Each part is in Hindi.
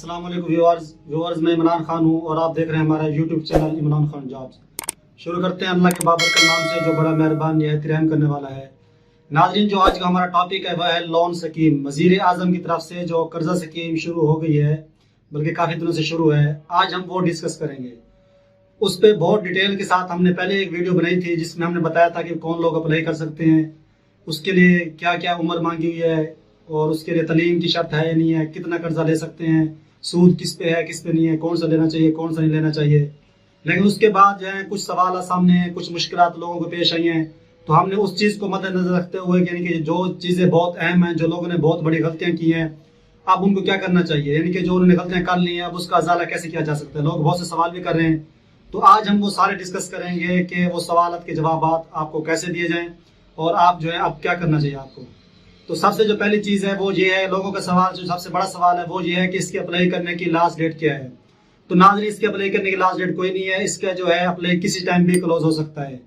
अस्सलाम वालेकुम व्यूअर्स मैं इमरान खान हूँ और आप देख रहे हैं हमारा YouTube channel Imran Khan jobs. शुरू करते हैं अल्लाह के बाबरकत नाम से जो बड़ा मेहरबान निहायत रहम करने वाला है। नाज़रीन, जो आज का हमारा टॉपिक है वह है लोन स्कीम। वज़ीर आज़म की तरफ से जो कर्जा स्कीम शुरू हो गई है, बल्कि काफ़ी दिनों से शुरू है, आज हम वो डिस्कस करेंगे। उस पर बहुत डिटेल के साथ हमने पहले एक वीडियो बनाई थी जिसमें हमने बताया था कि कौन लोग अप्लाई कर सकते हैं, उसके लिए क्या क्या उम्र मांगी हुई है और उसके लिए तलीम की शर्त है या नहीं है, कितना कर्जा ले सकते हैं, सूद किस पे है किस पे नहीं है, कौन सा लेना चाहिए कौन सा नहीं लेना चाहिए। लेकिन उसके बाद जो है कुछ सवाल सामने, कुछ मुश्किलात लोगों को पेश आई हैं, तो हमने उस चीज़ को मद्देनजर रखते हुए यानी कि जो चीज़ें बहुत अहम हैं, जो लोगों ने बहुत बड़ी गलतियाँ की हैं, अब उनको क्या करना चाहिए, यानी कि जो उन्होंने गलतियाँ कर ली हैं अब उसका अजाला कैसे किया जा सकता है। लोग बहुत से सवाल भी कर रहे हैं, तो आज हम वो सारे डिस्कस करेंगे कि वो सवालात के जवाब आपको कैसे दिए जाएँ और आप जो है अब क्या करना चाहिए आपको। तो सबसे जो पहली चीज़ है वो ये है, लोगों का सवाल जो सबसे बड़ा सवाल है वो ये है कि इसके अप्लाई करने की लास्ट डेट क्या है। तो नाज़रीन, इसके अप्लाई करने की लास्ट डेट कोई नहीं है, इसका जो है अप्लाई किसी टाइम भी क्लोज हो सकता है।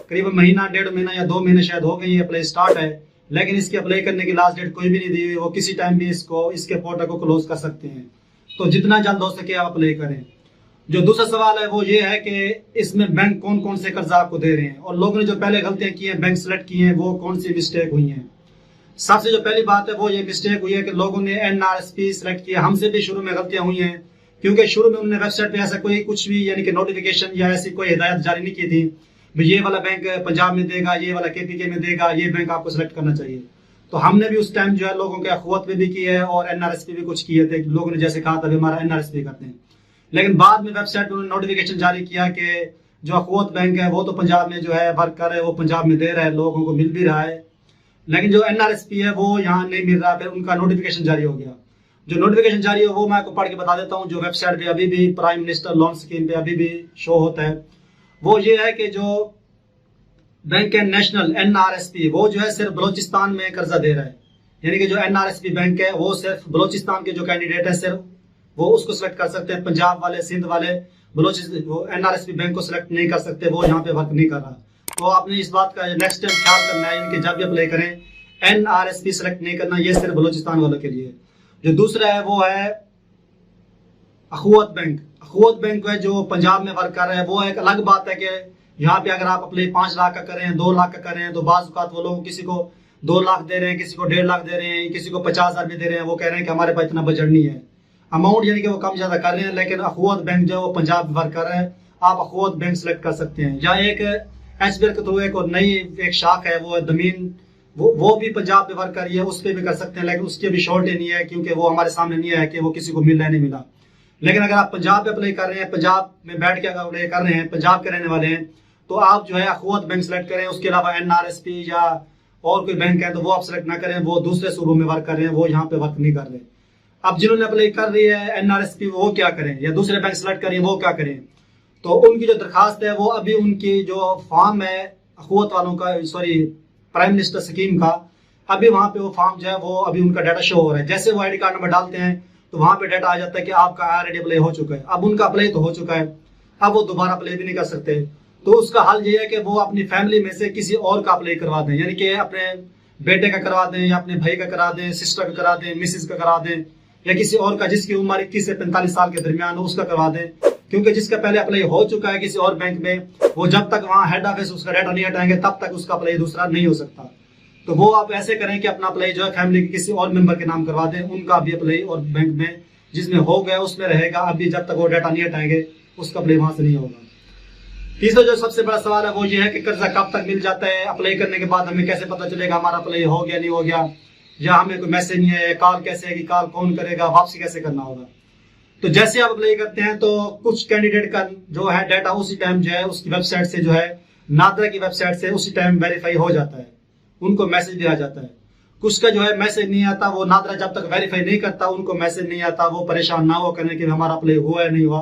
करीबन महीना, 1.5 महीना या 2 महीने शायद हो गए ये अप्लाई स्टार्ट है, लेकिन इसके अप्लाई करने की लास्ट डेट कोई भी नहीं दी हुई। वो किसी टाइम भी इसके पोर्टल को क्लोज कर सकते हैं, तो जितना जल्द हो सके आप अप्लाई करें। जो दूसरा सवाल है वो ये है कि इसमें बैंक कौन कौन से कर्जा आपको दे रहे हैं और लोगों ने जो पहले गलतियां की हैं, बैंक सेलेक्ट किए हैं, वो कौन सी मिस्टेक हुई हैं। सबसे जो पहली बात है वो ये मिस्टेक हुई है कि लोगों ने NRSP सेलेक्ट किया। हमसे भी शुरू में गलतियां हुई हैं, क्योंकि शुरू में उन्होंने वेबसाइट पे ऐसा कोई कुछ भी यानी कि नोटिफिकेशन या ऐसी कोई हिदायत जारी नहीं की थी, ये वाला बैंक पंजाब में देगा, ये वाला KPK में देगा, ये बैंक आपको सिलेक्ट करना चाहिए। तो हमने भी उस टाइम जो है लोगों के अखवत में भी की है और NRSP भी कुछ किए थे, लोगों ने जैसे कहा था हमारा NRSP करते हैं। लेकिन बाद में वेबसाइट पर उन्होंने नोटिफिकेशन जारी किया कि जो अखवत बैंक है वो तो पंजाब में जो है वर्क कर रहे हैं, वो पंजाब में दे रहा है, लोगों को मिल भी रहा है, लेकिन जो NRSP है वो यहाँ नहीं मिल रहा। फिर उनका नोटिफिकेशन जारी हो गया। जो नोटिफिकेशन जारी हो वो मैं आपको पढ़ के बता देता हूँ, जो वेबसाइट पे अभी भी प्राइम मिनिस्टर लोन स्कीम पे अभी भी शो होता है। वो ये है कि जो बैंक है नेशनल NRSP, वो जो है सिर्फ बलोचिस्तान में कर्जा दे रहा है, यानी कि जो NRSP बैंक है वो सिर्फ बलोचिस्तान के जो कैंडिडेट है सिर्फ वो उसको सिलेक्ट कर सकते हैं। पंजाब वाले, सिंध वाले बलोचिस्तान NRSP बैंक को सिलेक्ट नहीं कर सकते, वो यहाँ पे वर्क नहीं कर रहा। तो आपने इस बात का नेक्स्ट टाइम ख्याल करना है, इनके जब भी अप्लाई करें NRSP सेलेक्ट नहीं करना, ये सिर्फ बलोचिस्तान वालों के लिए। जो दूसरा है वो है अखवत बैंक। अखवत बैंक है जो पंजाब में वर्क कर रहा है। वो एक अलग बात है कि यहाँ पे अगर आप अप्लाई 5 लाख का करें, 2 लाख का करें, तो बाज़ औक़ात वो लोग किसी को 2 लाख दे रहे हैं, किसी को 1.5 लाख दे रहे हैं, किसी को 50,000 भी दे रहे हैं। वो कह रहे हैं कि हमारे पास इतना बजट नहीं है, अमाउंट यानी कि वो कम ज्यादा कर रहे हैं। लेकिन अखवत बैंक जो है वो पंजाब में वर्क कर रहा है, आप अखवत बैंक सेलेक्ट कर सकते हैं। या एक SBL के थ्रू एक और नई एक शाख है वो दमीन, वो भी पंजाब में वर्क कर रही है, उस पर भी कर सकते हैं, लेकिन उसकी भी शॉर्टेज नहीं है क्योंकि वो हमारे सामने नहीं है कि वो किसी को मिला नहीं मिला। लेकिन अगर आप पंजाब पे अप्लाई कर रहे हैं, पंजाब में बैठ के अगर अप्लाई कर रहे हैं, पंजाब के रहने वाले हैं, तो आप जो है अखवत बैंक सेलेक्ट करें। उसके अलावा NRSP या और कोई बैंक है तो वो आप सेलेक्ट ना करें, वो दूसरे सूबों में वर्क कर रहे हैं, वो यहाँ पे वर्क नहीं कर रहे। अब जिन्होंने अप्लाई कर रही है NRSP वो क्या करें, या दूसरे बैंक सेलेक्ट करें वो क्या करें। तो उनकी जो दरखास्त है वो अभी उनकी जो फॉर्म है अखवत वालों का, सॉरी प्राइम मिनिस्टर स्कीम का, अभी वहाँ पे वो फॉर्म जो है वो अभी उनका डाटा शो हो रहा है। जैसे वो ID कार्ड नंबर डालते हैं तो वहाँ पे डाटा आ जाता है कि आपका ऑलरेडी अप्लाई हो चुका है। अब उनका अप्लाई तो हो चुका है, अब वो दोबारा अप्लाई भी नहीं कर सकते। तो उसका हल ये है कि वो अपनी फैमिली में से किसी और का अप्लाई करवा दें, यानी कि अपने बेटे का करवा दें या अपने भाई का करा दें, सिस्टर का करा दें, मिसेज का करा दें, या किसी और का जिसकी उम्र 21 से 45 साल के दरमियान हो उसका करवा दें। क्योंकि जिसका पहले अप्लाई हो चुका है किसी और बैंक में, वो जब तक वहाँ हेड ऑफिस उसका डाटा नहीं हटाएंगे तब तक उसका अप्लाई दूसरा नहीं हो सकता। तो वो आप ऐसे करें कि अपना अप्लाई जो है फैमिली के किसी और मेंबर के नाम करवा दें, उनका भी अप्लाई और बैंक में जिसमें हो गया उसमें रहेगा। अभी जब तक वो डाटा नहीं हटाएंगे उसका अप्लाई वहां से नहीं होगा। तीसरा जो सबसे बड़ा सवाल है वो ये है कि कर्जा कब तक मिल जाता है, अप्लाई करने के बाद हमें कैसे पता चलेगा हमारा अप्लाई हो गया नहीं हो गया, या हमें कोई मैसेज नहीं है, कॉल कैसे आएगी, कॉल कौन करेगा, वापसी कैसे करना होगा। तो जैसे आप अप्लाई करते हैं तो कुछ कैंडिडेट का जो है डाटा उसी टाइम जो है उसकी वेबसाइट से जो है नादरा की वेबसाइट से उसी टाइम वेरीफाई हो जाता है, उनको मैसेज भी आ जाता है। कुछ का जो है मैसेज नहीं आता, वो नादरा जब तक वेरीफाई नहीं करता उनको मैसेज नहीं आता, वो परेशान ना हो करने के हमारा अप्लाई हुआ है नहीं हुआ।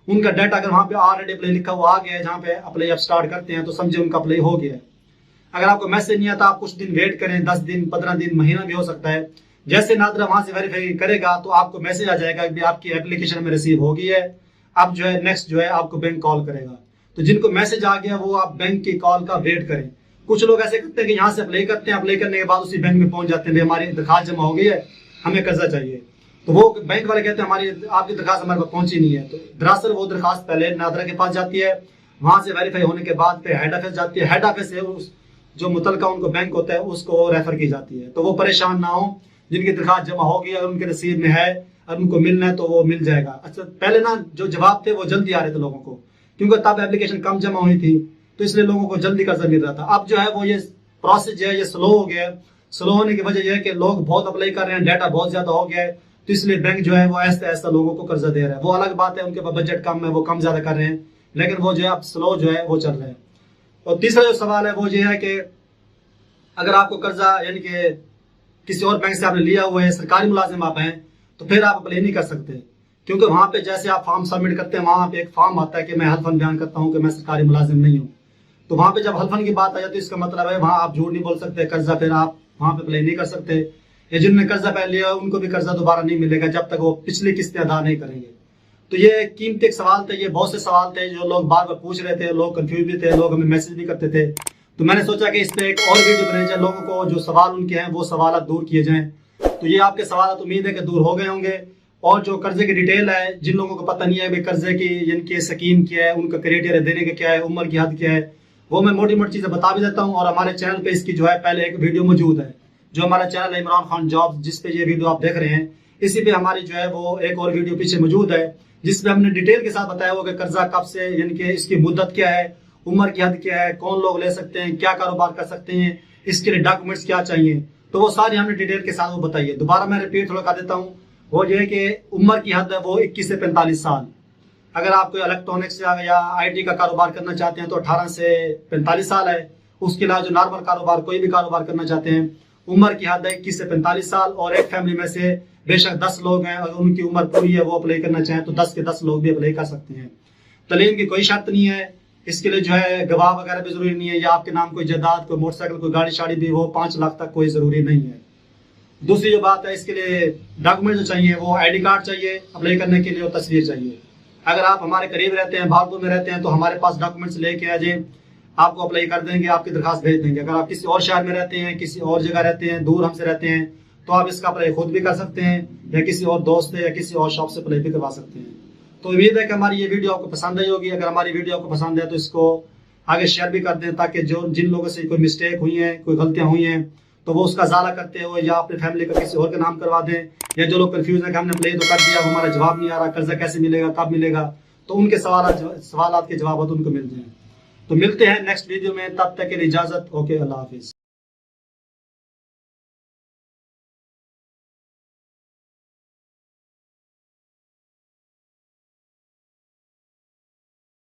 उनका डाटा अगर वहां पे ऑलरेडी अप्लाई लिखा हुआ आ गया है, जहाँ पे अप्लाई आप स्टार्ट करते हैं, तो समझे उनका अप्लाई हो गया है। अगर आपको मैसेज नहीं आता आप कुछ दिन वेट करें, 10 दिन 15 दिन महीना भी हो सकता है। जैसे नादरा वहां से वेरीफाई करेगा तो आपको मैसेज आ जाएगा कि आपकी एप्लीकेशन में रिसीव हो गई है, अब जो है नेक्स्ट जो है आपको बैंक कॉल करेगा। तो जिनको मैसेज आ गया वो आप बैंक की कॉल का वेट करें। कुछ लोग ऐसे करते हैं कि यहाँ से अप्लाई करते हैं, अप्लाई करने के बाद उसी बैंक में पहुंच जाते हैं, हमारी दरखास्त जमा हो गई है, हमें कर्जा चाहिए। तो वो बैंक वाले कहते हैं हमारी आपकी दरखास्त हमारे पास पहुंची नहीं है। तो दरअसल वो दरखास्त पहले नादरा के पास जाती है, वहां से वेरीफाई होने के बाद फिर हेड ऑफिस जाती है, हेड ऑफिस से उस जो मुतलका उनको बैंक होता है उसको रेफर की जाती है। तो वो परेशान ना हो, जिनकी दरखास्त जमा होगी अगर उनके नसीब में है, अगर उनको मिलना है तो वो मिल जाएगा। अच्छा, पहले ना जो जवाब थे वो जल्दी आ रहे थे लोगों को, क्योंकि तब एप्लीकेशन कम जमा हुई थी, तो इसलिए लोगों को जल्दी कर्जा मिल रहा था। अब जो है वो ये प्रोसेस जो है ये स्लो हो गया है। स्लो होने की वजह यह है कि लोग बहुत अप्लाई कर रहे हैं, डाटा बहुत ज्यादा हो गया है, तो इसलिए बैंक जो है वो ऐसा ऐसा लोगों को कर्जा दे रहा है। वो अलग बात है, उनके पास बजट कम है, वो कम ज्यादा कर रहे हैं, लेकिन वो जो है अब स्लो जो है वो चल रहा है। और तीसरा जो सवाल है वो ये है कि अगर आपको कर्जा यानी कि किसी और बैंक से आपने लिया हुआ है, सरकारी मुलाजिम आप हैं, तो फिर आप अप्लाई नहीं कर सकते, क्योंकि वहां पे जैसे आप फॉर्म सबमिट करते हैं वहां पे एक फॉर्म आता है कि मैं हल्फन बयान करता हूं कि मैं सरकारी मुलाजिम नहीं हूं। तो वहां पे जब हल्फन की बात आ जाती है इसका मतलब है वहां आप झूठ नहीं बोल सकते, कर्जा फिर आप वहां पे अप्लाई नहीं कर सकते। या जिन्होंने कर्जा पहले लिया उनको भी कर्जा दोबारा नहीं मिलेगा जब तक वो पिछली किस्तें अदा नहीं करेंगे। तो ये कीमती एक सवाल थे, ये बहुत से सवाल थे जो लोग बार बार पूछ रहे थे, लोग कंफ्यूज भी थे, लोग हमें मैसेज भी करते थे। तो मैंने सोचा कि इस पे एक और वीडियो बनाई जाए, लोगों को जो सवाल उनके हैं वो सवाल दूर किए जाएं। तो ये आपके सवाल उम्मीद है कि दूर हो गए होंगे। और जो कर्जे की डिटेल है, जिन लोगों को पता नहीं है भाई कर्जे की यानी कि स्कीम क्या है, उनका क्राइटेरिया देने का क्या है, उम्र की हद क्या है, वो मैं मोटी मोटी चीजें बता भी देता हूँ। और हमारे चैनल पे इसकी जो है पहले एक वीडियो मौजूद है, जो हमारा चैनल है इमरान खान जॉब, जिस पे ये वीडियो आप देख रहे हैं, इसी पे हमारी जो है वो एक और वीडियो पीछे मौजूद है, जिसमें हमने डिटेल के साथ बताया हुआ कि कर्जा कब से यानी कि इसकी मुद्दत क्या है, उम्र की हद क्या है, कौन लोग ले सकते हैं, क्या कारोबार कर सकते हैं, इसके लिए डॉक्यूमेंट्स क्या चाहिए, तो वो सारी हमने डिटेल के साथ वो बताई है। दोबारा मैं रिपीट थोड़ा कर देता हूँ, वो ये है कि उम्र की हद है वो 21 से 45 साल। अगर आप कोई इलेक्ट्रॉनिक्स या आईटी का कारोबार करना चाहते हैं तो 18 से 45 साल है। उसके अलावा जो नॉर्मल कारोबार कोई भी कारोबार करना चाहते हैं, उम्र की हद है 21 से 45 साल। और एक फैमिली में से बेशक 10 लोग हैं, अगर उनकी उम्र पूरी है वो अप्लाई करना चाहें तो 10 के 10 लोग भी अप्लाई कर सकते हैं। तलीम की कोई शर्त नहीं है, इसके लिए जो है गवाह वगैरह भी जरूरी नहीं है, या आपके नाम कोई जायदाद, कोई मोटरसाइकिल, कोई गाड़ी शाड़ी भी वो 5 लाख तक कोई जरूरी नहीं है। दूसरी जो बात है, इसके लिए डॉक्यूमेंट जो चाहिए वो आईडी कार्ड चाहिए अप्लाई करने के लिए, और तस्वीर चाहिए। अगर आप हमारे करीब रहते हैं, भागलपुर में रहते हैं, तो हमारे पास डॉक्यूमेंट्स लेके आ जाए, आपको अप्लाई कर देंगे, आपकी दरखास्त भेज देंगे। अगर आप किसी और शहर में रहते हैं, किसी और जगह रहते हैं, दूर हमसे रहते हैं, तो आप इसका अप्लाई खुद भी कर सकते हैं, या किसी और दोस्त या किसी और शॉप से अप्लाई भी करवा सकते हैं। तो उम्मीद है कि हमारी ये वीडियो आपको पसंद आई होगी। अगर हमारी वीडियो आपको पसंद है तो इसको आगे शेयर भी कर दें, ताकि जो जिन लोगों से कोई मिस्टेक हुई है, कोई गलतियां हुई हैं, तो वो उसका ज़ाला करते हो, या अपने फैमिली का किसी और का नाम करवा दें। या जो लोग कंफ्यूज है कि हमने अप्लाई तो कर दिया, हमारा जवाब नहीं आ रहा, कर्जा कैसे मिलेगा, कब मिलेगा, तो उनके सवाल के जवाब उनको मिल जाए। तो मिलते हैं नेक्स्ट वीडियो में, तब तक के लिए इजाजत। ओके, अल्लाह हाफिज।